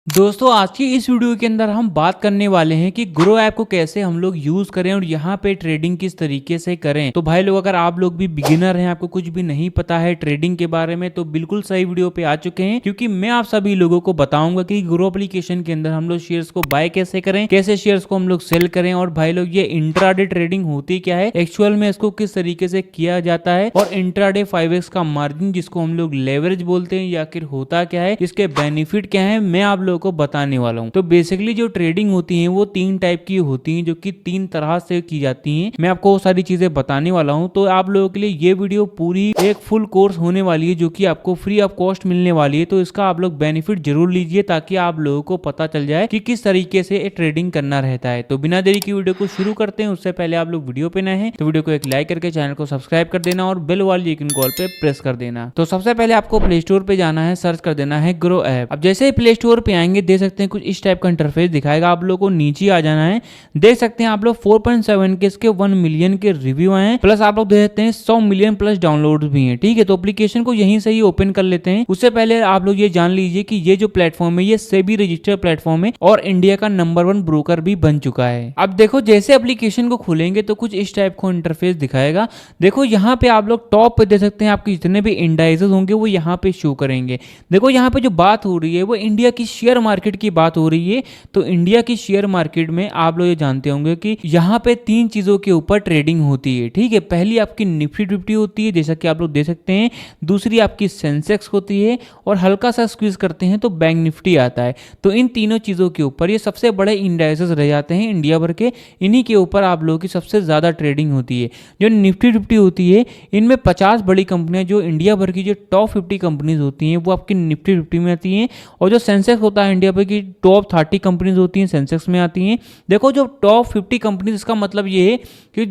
दोस्तों आज की इस वीडियो के अंदर हम बात करने वाले हैं कि ग्रो ऐप को कैसे हम लोग यूज करें और यहाँ पे ट्रेडिंग किस तरीके से करें। तो भाई लोग अगर आप लोग भी बिगिनर हैं, आपको कुछ भी नहीं पता है ट्रेडिंग के बारे में, तो बिल्कुल सही वीडियो पे आ चुके हैं, क्योंकि मैं आप सभी लोगों को बताऊंगा कि ग्रो एप्लीकेशन के अंदर हम लोग शेयर्स को बाय कैसे करें, कैसे शेयर्स को हम लोग सेल करें, और भाई लोग ये इंट्राडे ट्रेडिंग होती क्या है, एक्चुअल में इसको किस तरीके से किया जाता है, और इंट्राडे 5x का मार्जिन जिसको हम लोग लेवरेज बोलते हैं या फिर होता क्या है, इसके बेनिफिट क्या है, मैं आप लोगों को बताने वाला हूं। तो बेसिकली जो ट्रेडिंग होती है वो तीन टाइप की होती हैं, जो कि तीन तरह से की जाती हैं। मैं आपको वो सारी चीजें बताने वाला हूं। तो आप लोगों के लिए ये वीडियो पूरी एक फुल कोर्स होने वाली है, जो कि आपको फ्री ऑफ कॉस्ट मिलने वाली है। तो इसका आप लोग बेनिफिट जरूर लीजिए, ताकि आप लोगों को पता चल जाए कि किस तरीके से ट्रेडिंग करना रहता है। तो बिना देरी की वीडियो को शुरू करते हैं। उससे पहले आप लोग वीडियो पे नए हैं तो वीडियो को एक लाइक करके चैनल को सब्सक्राइब कर देना और बेल वाली आइकन कॉल पे प्रेस कर देना। तो सबसे पहले आपको प्ले स्टोर पे जाना है, सर्च कर देना है ग्रो ऐप। अब जैसे ही प्ले स्टोर पे आएंगे देख सकते हैं कुछ इस टाइप का इंटरफेस दिखाएगा। आप लोगों को नीचे आ जाना है, देख सकते हैं आप लोग 4.7 के इसके 1 मिलियन के रिव्यू हैं, प्लस आप लोग देख सकते हैं 100 मिलियन प्लस डाउनलोड भी हैं। ठीक है, तो एप्लीकेशन को यहीं से ही ओपन कर लेते हैं। उससे पहले आप लोग ये जान लीजिए कि ये जो प्लेटफॉर्म है ये सेबी रजिस्टर्ड प्लेटफॉर्म है और इंडिया का नंबर 1 ब्रोकर भी बन चुका है। अब देखो जैसे एप्लीकेशन को खोलेंगे तो कुछ इस टाइप का इंटरफेस दिखाएगा। देखो यहाँ पे आप लोग टॉप पे देख सकते हैं, आपके जितने भी इंडाइसेस होंगे वो यहाँ पे शो करेंगे। देखो यहाँ पे जो बात हो रही है वो इंडिया की शेयर मार्केट की बात हो रही है। तो इंडिया की शेयर मार्केट में आप लोग ये जानते होंगे कि यहाँ पे तीन चीजों के ऊपर ट्रेडिंग होती है। ठीक है, पहली आपकी निफ्टी 50 होती है, जैसा कि आप लोग देख सकते हैं। दूसरी आपकी सेंसेक्स होती है, और हल्का सा स्क्वीज करते हैं तो बैंक निफ्टी आता है। तो इन तीनों चीजों के ऊपर ये सबसे बड़े इंडाइसेस रह जाते हैं इंडिया भर के। इन्हीं के ऊपर आप लोगों की सबसे ज्यादा ट्रेडिंग होती है। जो निफ्टी 50 होती है इनमें 50 बड़ी कंपनियां, जो इंडिया भर की जो टॉप 50 कंपनीज होती हैं वो आपकी निफ्टी 50 में आती हैं। और जो सेंसेक्स होता है इंडिया भर की टॉप 30 कंपनीज होती हैं सेंसेक्स में आती हैं। देखो जो टॉप 50 कंपनीज, इसका मतलब ये है कि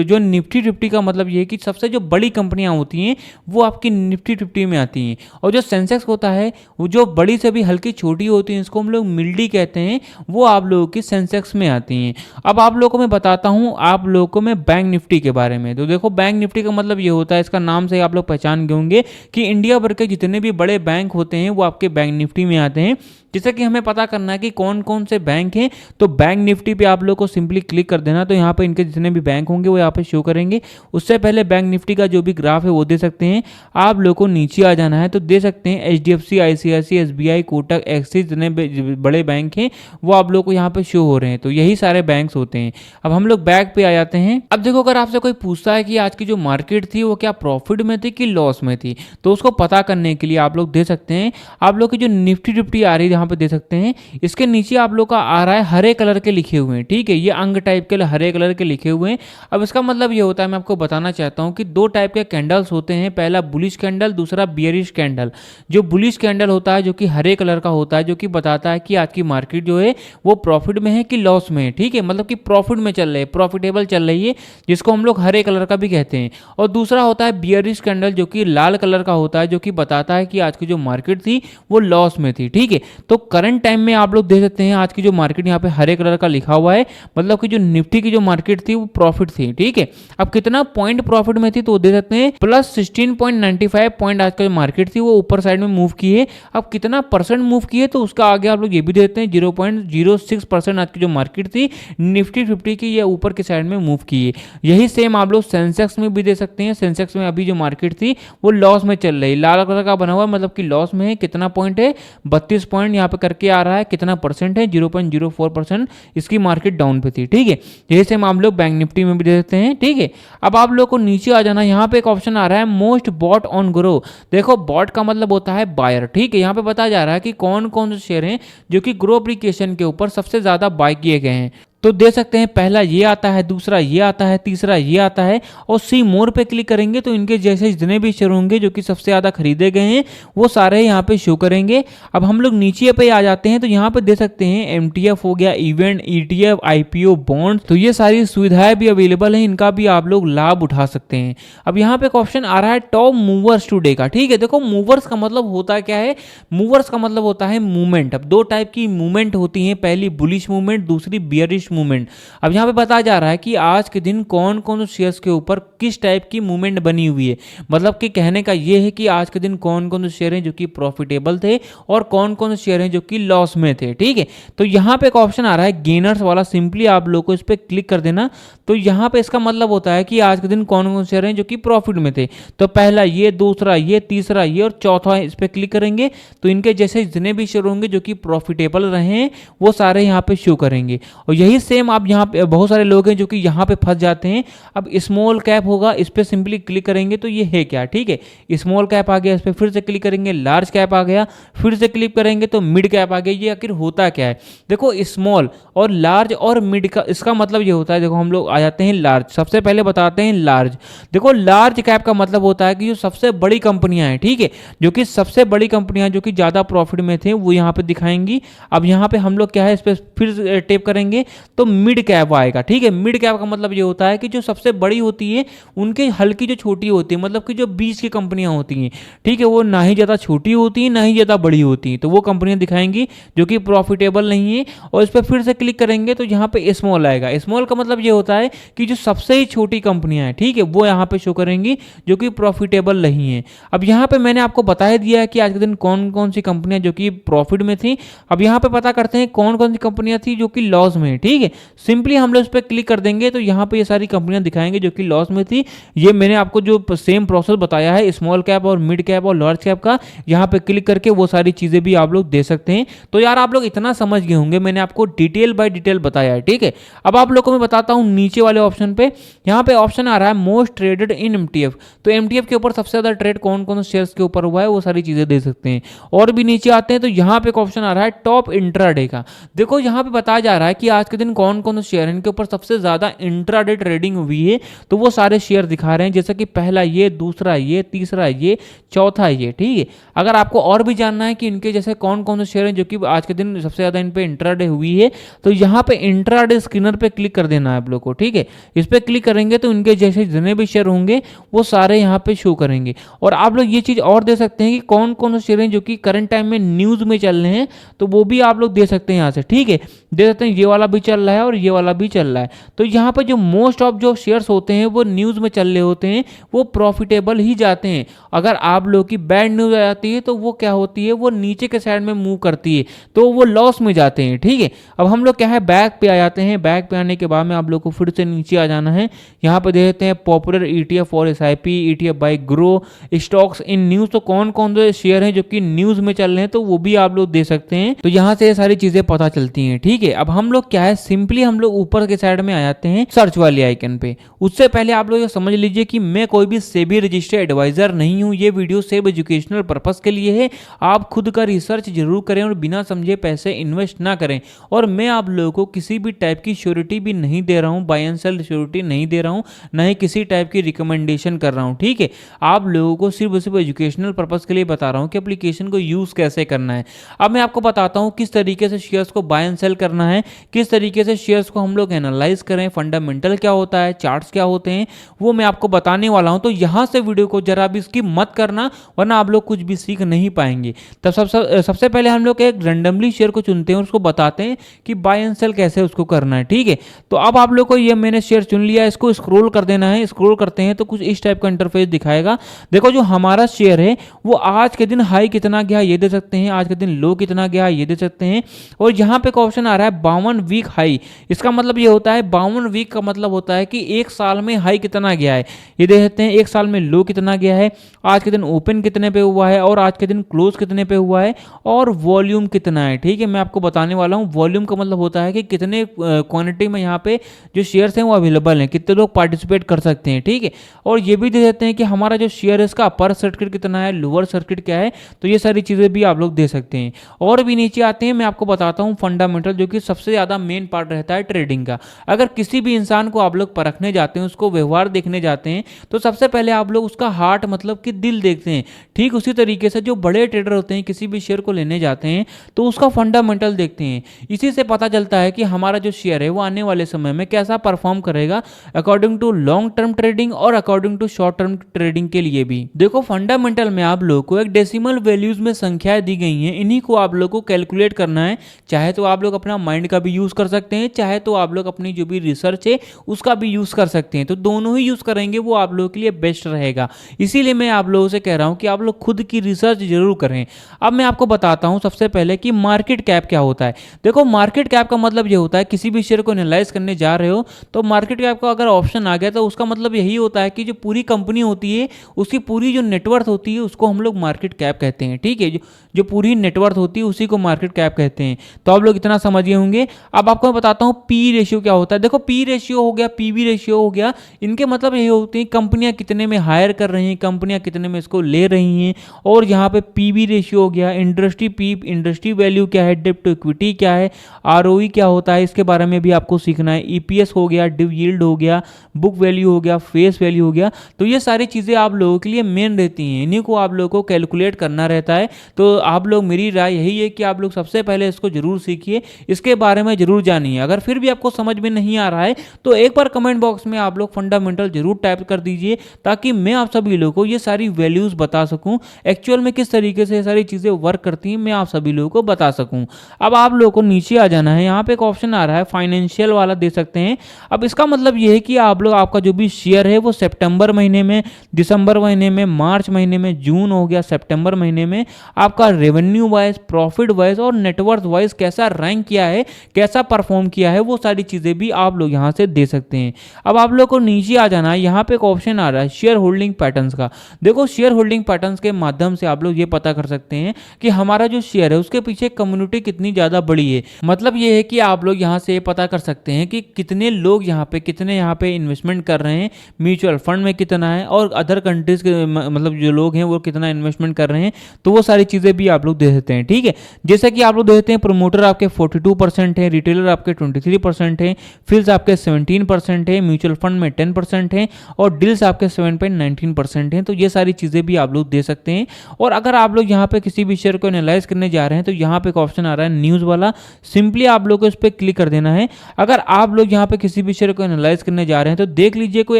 जो निफ्टी 50 का मतलब ये है कि सबसे जो बड़ी कंपनियां होती हैं वो आपकी निफ्टी 50 में आती हैं। और जो सेंसेक्स होता है वो जो बड़ी से भी हल्की छोटी होती हैं, इसको हम लोग मिल्डी कहते हैं, वो आप लोगों की सेंसेक्स में आती हैं। अब आप लोगों को मैं बताता हूँ आप लोगों को मैं बैंक निफ्टी के बारे में। तो देखो बैंक निफ्टी का मतलब ये होता है, इसका नाम से आप लोग पहचान गए होंगे कि इंडिया भर के जितने भी बड़े बैंक होते हैं वो आपके बैंक निफ्टी में आते हैं। जैसे कि हमें पता करना है कि कौन कौन से बैंक हैं, तो बैंक निफ्टी पे आप लोग को सिंपली क्लिक कर देना। तो यहाँ पे इनके जितने भी बैंक होंगे वो यहाँ पे शो करेंगे। उससे पहले बैंक निफ्टी का जो भी ग्राफ है वो दे सकते हैं। आप लोग को नीचे आ जाना है तो दे सकते हैं HDFC, ICICI, SBI, Kotak, axis, जितने बड़े बैंक हैं वो आप लोग को यहाँ पे शो हो रहे हैं। तो यही सारे बैंक होते हैं। अब हम लोग बैक पे आ जाते हैं। अब देखो अगर आपसे कोई पूछता है कि आज की जो मार्केट थी वो क्या प्रॉफिट में थी कि लॉस में थी, तो उसको पता करने के लिए आप लोग दे सकते हैं, आप लोग की जो निफ्टी 50 आ रही है यहाँ पे दे सकते हैं, इसके नीचे आप लोग का आ रहा है हरे कलर के लिखे हुए हैं। ठीक है, ये अंग टाइप के हरे कलर के लिखे हुए हैं। अब इसका मतलब ये होता है, मैं आपको बताना चाहता हूं कि दो टाइप के कैंडल्स होते हैं, पहला बुलिश कैंडल, दूसरा बियरिश कैंडल। जो बुलिश कैंडल होता है जो कि हरे कलर का होता है, जो कि बताता है कि आज की मार्केट जो है वो प्रॉफिट में है कि लॉस में है। ठीक है, मतलब कि प्रॉफिट में चल रही है, प्रॉफिटेबल चल रही है, जिसको हम लोग हरे कलर का भी कहते हैं। और दूसरा होता है बियरिश कैंडल, जो कि लाल कलर का होता है, जो कि बताता है कि आज की जो मार्केट थी वो लॉस में थी। ठीक है, तो करंट टाइम में आप लोग देख सकते हैं आज की जो मार्केट यहाँ पे हरे कलर का लिखा हुआ है, मतलब कि जो निफ्टी की जो मार्केट थी वो प्रॉफिट थी। ठीक है, अब कितना पॉइंट प्रॉफिट में थी तो दे सकते हैं प्लस 16.95 पॉइंट आज की मार्केट थी वो ऊपर साइड में मूव की है। अब कितना परसेंट मूव की है तो उसका आगे आप लोग ये भी देते हैं 0.06% आज की जो मार्केट थी निफ्टी 50 की ये ऊपर की साइड में मूव की है। यही सेम आप लोग सेंसेक्स में भी दे सकते हैं। सेंसेक्स में अभी जो मार्केट थी वो लॉस में चल रही, लाल कलर का बना हुआ, मतलब कि लॉस में है। कितना पॉइंट है, 32 पॉइंट यहाँ पे करके आ रहा है। कितना परसेंट है, 0.04% इसकी मार्केट डाउन पे थी। ठीक है, यही सेम हम लोग बैंक निफ्टी में भी दे सकते हैं। ठीक है, अब आप लोग को नीचे आ जाना, यहाँ पे एक ऑप्शन आ रहा है मोस्ट बॉट ऑन ग्रो। देखो बॉट का मतलब होता है बायर। ठीक है, यहाँ पे बताया जा रहा है कि कौन कौन से शेयर हैं जो कि ग्रो एप्लीकेशन के ऊपर सबसे ज्यादा बाय किए गए हैं। तो दे सकते हैं पहला ये आता है, दूसरा ये आता है, तीसरा ये आता है, और सी मोर पे क्लिक करेंगे तो इनके जैसे जितने भी शेयर होंगे जो कि सबसे ज्यादा खरीदे गए हैं वो सारे यहाँ पे शो करेंगे। अब हम लोग नीचे पे आ जाते हैं तो यहाँ पे दे सकते हैं MTF हो गया, इवेंट, ETF, IPO, बॉन्ड, तो ये सारी सुविधाएं भी अवेलेबल है, इनका भी आप लोग लाभ उठा सकते हैं। अब यहाँ पे एक ऑप्शन आ रहा है टॉप मूवर्स टुडे का। ठीक है, देखो मूवर्स का मतलब होता है क्या है, मूवर्स का मतलब होता है मूवमेंट। अब दो टाइप की मूवमेंट होती है, पहली बुलिश मूवमेंट, दूसरी बियरिश बुलिश मूवमेंट। अब यहाँ पे बताया जा रहा है कि आज के दिन कौन कौन से शेयर्स के ऊपर किस टाइप की मूवमेंट बनी हुई है। मतलब कि कहने का ये है कि आज के दिन कौन कौन से शेयर हैं जो कि प्रॉफिटेबल थे और कौन कौन से शेयर हैं जो कि लॉस में थे। ठीक है, तो यहाँ पे एक ऑप्शन आ रहा है गेनर्स वाला, सिंपली आप लोग को इस पर क्लिक कर देना। तो यहाँ पे इसका मतलब होता है कि आज के दिन कौन कौन से शेयर हैं जो कि प्रॉफिट में थे। तो पहला ये, दूसरा ये, तीसरा ये और चौथा इस पर क्लिक करेंगे तो इनके जैसे जितने भी शेयर होंगे जो कि प्रॉफिटेबल रहे हैं वो सारे यहाँ पे शो करेंगे। और यही सेम आप यहाँ पे बहुत सारे लोग हैं जो कि यहाँ पे फंस जाते हैं। अब स्मॉल कैप होगा, इस पर सिंपली क्लिक करेंगे तो ये है क्या। ठीक है, स्मॉल कैप आ गया, इस पर फिर से क्लिक करेंगे, लार्ज कैप आ गया, फिर से क्लिक करेंगे तो मिड कैप आ गया। ये आखिर होता क्या है? देखो स्मॉल और लार्ज और मिड का इसका मतलब ये होता है, देखो हम लोग आ जाते हैं लार्ज। सबसे पहले बताते हैं लार्ज। देखो लार्ज कैप का मतलब होता है कि जो सबसे बड़ी कंपनियां हैं, ठीक है, जो कि सबसे बड़ी कंपनियां जो कि ज्यादा प्रॉफिट में थे वो यहाँ पे दिखाएंगी। अब यहाँ पे हम लोग क्या है, इस पर फिर टेप करेंगे तो मिड कैप आएगा। ठीक है, मिड कैप का मतलब ये होता है कि जो सबसे बड़ी होती है उनके हल्की जो छोटी होती है, मतलब कि जो 20 की कंपनियां होती हैं, ठीक है, वो ना ही ज़्यादा छोटी होती हैं ना ही ज़्यादा बड़ी होती हैं, तो वो कंपनियां दिखाएंगी जो कि प्रॉफिटेबल नहीं है। और इस पर फिर से क्लिक करेंगे तो यहाँ पे स्मॉल आएगा। स्मॉल का मतलब ये होता है कि जो सबसे ही छोटी कंपनियां हैं, ठीक है, वो यहाँ पे शो करेंगी जो कि प्रॉफिटेबल नहीं है। अब यहाँ पे मैंने आपको बता ही दिया है कि आज के दिन कौन कौन सी कंपनियां जो कि प्रॉफिट में थी। अब यहाँ पे पता करते हैं कौन कौन सी कंपनियां थी जो कि लॉस में। ठीक है, सिंपली हम लोग इस पर क्लिक कर देंगे तो यहाँ पे ये सारी कंपनियां दिखाएंगे जो कि लॉस में थी। ये मैंने आपको जो सेम प्रोसेस बताया है स्मॉल कैप और मिड कैप और लार्ज कैप का, यहाँ पे क्लिक करके वो सारी चीजें भी आप लोग दे सकते हैं। तो यार आप लोग इतना समझ गए होंगे, मैंने आपको डिटेल बाय डिटेल बताया है। ठीक है, अब आप लोग को मैं बताता हूँ नीचे वाले ऑप्शन पे। यहाँ पे ऑप्शन आ रहा है मोस्ट ट्रेडेड इन एमटीएफ। तो एमटीएफ के ऊपर सबसे ज्यादा ट्रेड कौन कौन से शेयर्स के ऊपर हुआ है वो सारी चीजें दे सकते हैं। और भी नीचे आते हैं तो यहाँ पे एक ऑप्शन आ रहा है टॉप इंट्राडे का। देखो यहाँ पे बताया जा रहा है कि आज के दिन कौन कौन से शेयर इनके ऊपर सबसे ज्यादा इंट्राडे ट्रेडिंग हुई है, तो वो सारे शेयर दिखा रहे हैं, जैसे कि पहला ये, दूसरा ये, तीसरा ये, चौथा ये। ठीक है, अगर आपको और भी जानना है कि इनके जैसे कौन कौन से शेयर हैं जो कि आज के दिन सबसे ज्यादा इन पे इंट्राडे हुई है, तो यहाँ पे इंट्राडे स्क्रीनर पे क्लिक कर देना है आप लोग को। ठीक है, इस पे क्लिक करेंगे तो इनके जैसे जितने भी शेयर होंगे वो सारे यहाँ पे शो करेंगे। और आप लोग ये चीज और दे सकते हैं कि कौन कौन से शेयर हैं जो कि करंट टाइम में न्यूज में चल रहे हैं, तो वो भी आप लोग दे सकते हैं यहाँ से। ठीक है, दे सकते हैं, ये वाला भी चल रहा है और ये वाला भी चल रहा है। तो यहाँ पे जो मोस्ट ऑफ जो शेयर्स होते हैं वो न्यूज में चल रहे होते हैं, वो प्रॉफिटेबल ही जाते हैं। अगर आप लोग की बैड न्यूज आ जाती है तो वो क्या होती है, वो नीचे के साइड में मूव करती है, तो वो लॉस में जाते हैं। ठीक है, अब हम लोग क्या है बैक पे आ जाते हैं। बैक पे आने के बाद में आप लोग को फिर से नीचे आ जाना है। यहाँ पे दे देते हैं पॉपुलर ईटीएफ और SIP ETF by Groww stocks in news. तो कौन कौन से शेयर हैं जो कि न्यूज में चल रहे हैं तो वो भी आप लोग दे सकते हैं। तो यहाँ से ये सारी चीजें पता चलती हैं। ठीक है, अब हम लोग क्या है सिंपली हम लोग ऊपर के साइड में आ जाते हैं सर्च वाले आइकन पे। उससे पहले आप लोग ये समझ लीजिए कि मैं कोई भी सेबी रजिस्टर्ड एडवाइजर नहीं हूँ। ये वीडियो सिर्फ एजुकेशनल पर्पस के लिए है। आप खुद का रिसर्च जरूर करें और बिना समझे पैसे इन्वेस्ट ना करें। और मैं आप लोगों को किसी भी टाइप की श्योरिटी भी नहीं दे रहा हूँ, बाय एंड सेल श्योरिटी नहीं दे रहा हूँ, ना ही किसी टाइप की रिकमेंडेशन कर रहा हूँ। ठीक है, आप लोगों को सिर्फ एजुकेशनल पर्पस के लिए बता रहा हूँ कि एप्लीकेशन को यूज कैसे करना है। अब मैं आपको बताता हूँ किस तरीके से शेयर्स को बाय एंड सेल करना है, किस तरीके से शेयर्स को हम लोग एनालाइज करें, फंडामेंटल क्या होता है, चार्ट्स क्या होते हैं, वो मैं आपको बताने वाला हूं। तो यहां से वीडियो को जरा भी स्किप मत करना, वरना आप लोग कुछ भी सीख नहीं पाएंगे। तब सबसे पहले हम लोग एक रैंडमली शेयर को चुनते हैं और उसको बताते हैं कि बाय एंड सेल कैसे उसको करना है। ठीक है, तो अब आप लोग को ये मैंने शेयर चुन लिया, इसको स्क्रॉल कर देना है। स्क्रॉल करते हैं तो कुछ इस टाइप का इंटरफेस दिखाएगा। देखो जो हमारा शेयर है वो आज के दिन हाई कितना गया ये दे सकते हैं, आज के दिन लो कितना गया ये दे सकते हैं। और यहाँ पे ऑप्शन आ रहा है 52 वीक हाई। इसका मतलब ये होता है 52 वीक का मतलब होता है कि एक साल में हाई कितना गया है ये देख सकते हैं, एक साल में लो कितना गया है, आज के दिन ओपन कितने पे हुआ है और आज के दिन क्लोज कितने पे हुआ है, और वॉल्यूम कितना है। ठीक है, मैं आपको बताने वाला हूँ। वॉल्यूम का मतलब होता है कि कितने क्वांटिटी में यहाँ पे जो शेयर्स हैं वो अवेलेबल हैं, कितने लोग पार्टिसिपेट कर सकते हैं। ठीक है, और ये भी दे देते हैं कि हमारा जो शेयर है इसका अपर सर्किट कितना है, लोअर सर्किट क्या है, तो ये सारी चीजें भी आप लोग दे सकते हैं। और भी नीचे आते हैं, मैं आपको बताता हूँ फंडामेंटल, जो कि सबसे ज्यादा मेन पार्ट रहता है ट्रेडिंग का। अगर किसी भी इंसान को आप लोग परखने जाते हैं, उसको व्यवहार देखने जाते हैं, तो सबसे पहले आप लोग उसका हार्ट मतलब कि दिल देखते हैं। ठीक उसी तरीके से जो बड़े ट्रेडर होते हैं किसी भी शेयर को लेने जाते हैं तो उसका फंडामेंटल देखते हैं। इसी से पता चलता है कि हमारा जो शेयर है वो आने वाले समय में कैसा परफॉर्म करेगा, according to long term trading और according to short term trading के लिए भी। देखो फंडामेंटल में आप लोग को एक डेसिमल वैल्यूज में संख्याएं दी गई हैं, इन्हीं को आप लोग को कैलकुलेट करना है। चाहे तो आप लोग अपना माइंड का भी यूज कर सकते सकते हैं, चाहे तो आप लोग अपनी जो भी रिसर्च है उसका भी यूज़ कर सकते हैं। तो दोनों ही यूज़ करेंगे वो आप लोगों के लिए बेस्ट रहेगा। इसीलिए मैं आप लोगों से कह रहा हूँ कि आप लोग खुद की रिसर्च जरूर करें। अब मैं आपको बताता हूँ सबसे पहले कि मार्केट कैप क्या होता है। देखो मार्केट कैप का मतलब ये होता है, किसी भी शेयर को एनालाइज करने जा रहे हो तो मार्केट कैप का अगर ऑप्शन आ गया तो उसका मतलब यही होता है कि जो पूरी कंपनी होती है उसकी पूरी जो नेटवर्थ होती है उसको हम लोग मार्केट कैप कहते हैं। ठीक है, जो पूरी नेटवर्थ होती है उसी को मार्केट कैप कहते हैं। तो आप लोग इतना समझ गए होंगे। अब आपको मैं बताता हूँ पी रेशियो क्या होता है। देखो पी रेशियो हो गया, पीवी रेशियो हो गया, इनके मतलब यही होते हैं कंपनियां कितने में हायर कर रही हैं, कंपनियां कितने में इसको ले रही हैं। और यहाँ पे पीवी रेशियो हो गया, इंडस्ट्री वैल्यू क्या है, डेब्ट टू इक्विटी क्या है, आरओई क्या होता है, इसके बारे में भी आपको सीखना है। ईपीएस हो गया, डिव यील्ड हो गया, बुक वैल्यू हो गया, फेस वैल्यू हो गया। तो ये सारी चीज़ें आप लोगों के लिए मेन रहती हैं, इन्हीं को आप लोगों को कैलकुलेट करना रहता है। तो आप लोग, मेरी राय यही है कि आप लोग सबसे पहले इसको जरूर सीखिए, इसके बारे में जरूर जानिए। अगर फिर भी आपको समझ में नहीं आ रहा है तो एक बार कमेंट बॉक्स में आप लोग फंडामेंटल जरूर टाइप कर दीजिए, ताकि मैं आप सभी लोगों को ये सारी वैल्यूज बता सकूं, एक्चुअल में किस तरीके से ये सारी चीज़ें वर्क करती हैं मैं आप सभी लोगों को बता सकूं। अब आप लोगों को नीचे आ जाना है, यहाँ पे एक ऑप्शन आ रहा है फाइनेंशियल वाला, दे सकते हैं। अब इसका मतलब ये है कि आप लोग, आपका जो भी शेयर है वो सितंबर महीने में, दिसंबर महीने में, मार्च महीने में, जून हो गया, सितंबर महीने में आपका रेवेन्यू वाइज, प्रॉफिट वाइज और नेटवर्थ वाइज कैसा रैंक किया है, कैसा परफॉर्म किया है, वो सारी चीज़ें भी आप लोग यहाँ से दे सकते हैं। अब आप लोग को नीचे आ जाना है, यहाँ पे एक ऑप्शन आ रहा है शेयर होल्डिंग पैटर्न्स का। देखो शेयर होल्डिंग पैटर्न्स के माध्यम से आप लोग ये पता कर सकते हैं कि हमारा जो शेयर है उसके पीछे कम्युनिटी कितनी ज़्यादा बड़ी है। मतलब ये है कि आप लोग यहाँ से पता कर सकते हैं कि कितने लोग यहाँ पे इन्वेस्टमेंट कर रहे हैं, म्यूचुअल फंड में कितना है, और अदर कंट्रीज के मतलब जो लोग हैं वो कितना इन्वेस्टमेंट कर रहे हैं। तो वो सारी चीज़ें भी आप लोग दे सकते हैं। ठीक है, जैसे कि आप लोग देखते हैं प्रमोटर आपके 42% है, रिटेलर आपके 23% है, फिल्स आपके 17% है, म्यूचुअल फंड में 10% है, और डील्स आपके 7.19% है। तो ये सारी चीज़ें भी आप लोग दे सकते हैं। और अगर आप लोग यहाँ पे किसी भी शेयर को एनालाइज करने जा रहे हैं तो यहाँ पे एक ऑप्शन आ रहा है न्यूज़ वाला, सिंपली आप लोग को इस पर क्लिक कर देना है। अगर आप लोग यहाँ पे किसी भी शेयर को एनालाइज करने जा रहे हैं तो देख लीजिए कोई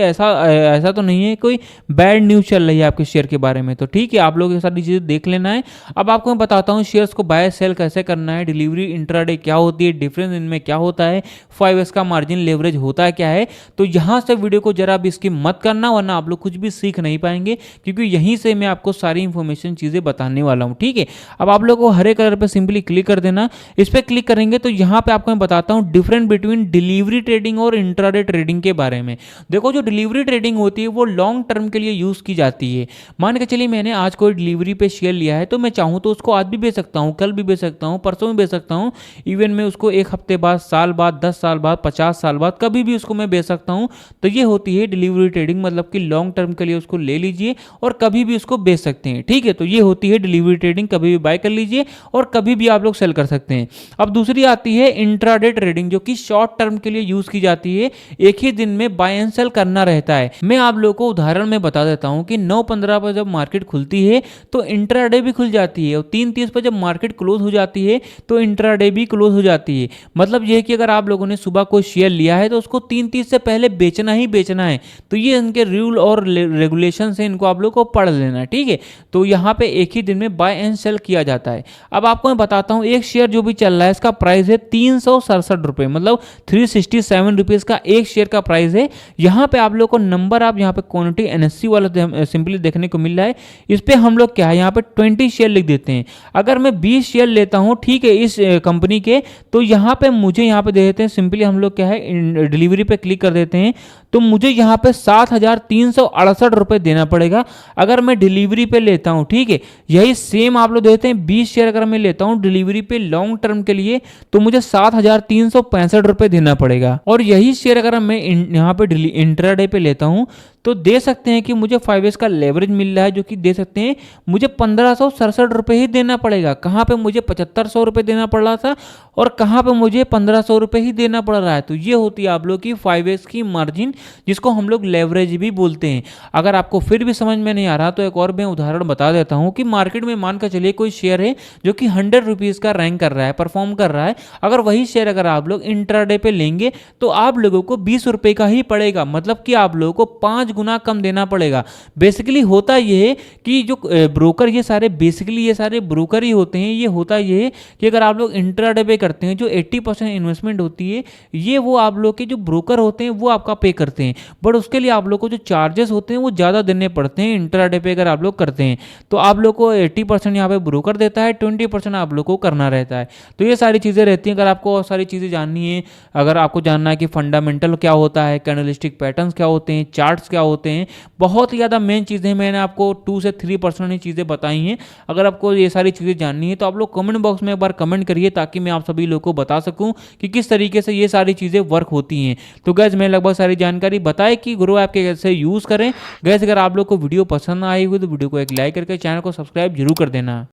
ऐसा तो नहीं है कोई बैड न्यूज़ चल रही है आपके शेयर के बारे में। तो ठीक है, आप लोग ये सारी चीज़ें देख लेना है। अब आपको मैं बताता हूँ शेयर्स को बाय सेल कैसे करना है, डिलीवरी इंट्राडे क्या होती है, डिफरेंस इनमें क्या होता है, 5S का मार्जिन लेवरेज होता है क्या है। तो यहाँ से वीडियो को जरा भी स्किप मत करना, वरना आप लोग कुछ भी सीख नहीं पाएंगे, क्योंकि यहीं से मैं आपको सारी इंफॉर्मेशन चीज़ें बताने वाला हूँ। ठीक है, अब आप लोग को हरे कलर पर सिंपली क्लिक कर देना। इस पर क्लिक करेंगे तो यहाँ पे आपको मैं बताता हूँ डिफरेंट बिटवीन डिलीवरी ट्रेडिंग और इंट्राडे ट्रेडिंग के बारे में। देखो जो डिलीवरी ट्रेडिंग होती है वो लॉन्ग टर्म के लिए यूज़ की जाती है। मान के चलिए मैंने आज कोई डिलीवरी पे शेयर लिया है तो मैं चाहूँ तो उसको आज भी बेच सकता हूँ, कल भी बेच सकता हूँ, परसों भी बेच सकता हूँ, इवन मैं उसको 1 हफ्ते बाद, साल बाद, 10 साल बाद, 50 साल बाद कभी भी उसको मैं बेच सकता हूँ। तो ये होती है डिलीवरी ट्रेडिंग, मतलब कि लॉन्ग टर्म के लिए उसको ले लीजिए और कभी भी उसको बेच सकते हैं। ठीक है, तो ये होती है डिलीवरी ट्रेडिंग, कभी भी बाय कर लीजिए और कभी भी आप लोग सेल कर सकते हैं। अब दूसरी आती है इंट्राडे ट्रेडिंग, जो कि शॉर्ट टर्म के लिए यूज की जाती है, एक ही दिन में बाय एंड सेल करना रहता है। मैं आप लोगों को उदाहरण में बता देता हूं कि 9:15 पर जब मार्केट खुलती है तो इंट्राडे भी खुल जाती है, और 3:30 पर जब मार्केट क्लोज हो जाती है तो इंट्राडे भी क्लोज हो जाती है। मतलब यह है कि अगर आप लोगों ने सुबह कोई शेयर लिया है तो उसको 3:30 से पहले बेचना ही बेचना है। तो ये इनके रूल और रेगुलेशन है, इनको आप लोग को पढ़ लेना। ठीक है, तो यहाँ पे एक ही दिन में बाय एंड सेल किया जाता है। अब आपको मैं बताता हूँ एक शेयर जो भी चल रहा है इसका प्राइस है 367 रुपये, मतलब 367 रुपीज़ का एक शेयर का प्राइस है। यहाँ पे आप लोग को नंबर, आप यहाँ पे क्वांटिटी एनएससी वाला सिंपली देखने को मिल रहा है। इस पे हम लोग क्या है यहाँ पे 20 शेयर लिख देते हैं। अगर मैं 20 शेयर लेता हूँ, ठीक है, इस कंपनी के, तो यहाँ पे मुझे यहाँ पे दे देते हैं सिंपली हम लोग क्या है डिलीवरी पे क्लिक कर देते हैं, तो मुझे यहाँ पे 7,368 रुपये देना पड़ेगा अगर मैं डिलीवरी पे लेता हूँ। ठीक है, यही सेम आप लोग देते हैं 20 शेयर अगर मैं लेता हूँ डिलीवरी पे लॉन्ग टर्म के लिए तो मुझे 7,365 रुपये देना पड़ेगा। और यही शेयर अगर मैं यहाँ पे इंट्राडे पे लेता हूँ तो दे सकते हैं कि मुझे 5S का लेवरेज मिल रहा है, जो कि दे सकते हैं मुझे 1567 रुपये ही देना पड़ेगा। कहाँ पे मुझे 7500 रुपये देना पड़ रहा था और कहाँ पे मुझे 1500 रुपये ही देना पड़ रहा है। तो ये होती है आप लोग की 5S की मार्जिन, जिसको हम लोग लेवरेज भी बोलते हैं। अगर आपको फिर भी समझ में नहीं आ रहा तो एक और मैं उदाहरण बता देता हूँ कि मार्केट में मान कर चलिए कोई शेयर है जो कि 100 रुपीज़ का रैंक कर रहा है, परफॉर्म कर रहा है। अगर वही शेयर अगर आप लोग इंट्राडे पे लेंगे तो आप लोगों को 20 रुपये का ही पड़ेगा, मतलब कि आप लोगों को 5 गुना कम देना पड़ेगा। बेसिकली होता यह है कि जो ब्रोकर ये सारे बेसिकली ये सारे ब्रोकर ही होते हैं। ये होता ये है कि अगर आप लोग इंट्राडे पे करते हैं जो 80% इन्वेस्टमेंट होती है ये वो आप लोग के जो ब्रोकर होते हैं वो आपका पे करते हैं, बट उसके लिए आप लोग को जो चार्जेस होते हैं वो ज़्यादा देने पड़ते हैं इंट्राडे पे अगर आप लोग करते हैं। तो आप लोग को 80% यहाँ पे ब्रोकर देता है, 20% आप लोग को करना रहता है। तो ये सारी चीज़ें रहती हैं। अगर आपको और सारी चीज़ें जाननी है, अगर आपको जानना है कि फंडामेंटल क्या होता है, कैंडलस्टिक पैटर्न्स क्या होते हैं, चार्ट्स क्या होते हैं, बहुत ही ज़्यादा मेन चीज़ें मैंने आपको 2 से 3% ही चीज़ें बताई हैं। अगर आपको ये सारी चीज़ें जाननी है तो आप लोग कमेंट बॉक्स में एक बार कमेंट करिए ताकि मैं आप सभी लोगों को बता सकूं कि किस तरीके से ये सारी चीज़ें वर्क होती हैं। तो गैस मैं लगभग सारी जानकारी बताई कि ग्रो ऐप के कैसे यूज़ करें। गैस अगर आप लोग को वीडियो पसंद आई हुई तो वीडियो को एक लाइक करके चैनल को सब्सक्राइब जरूर कर देना।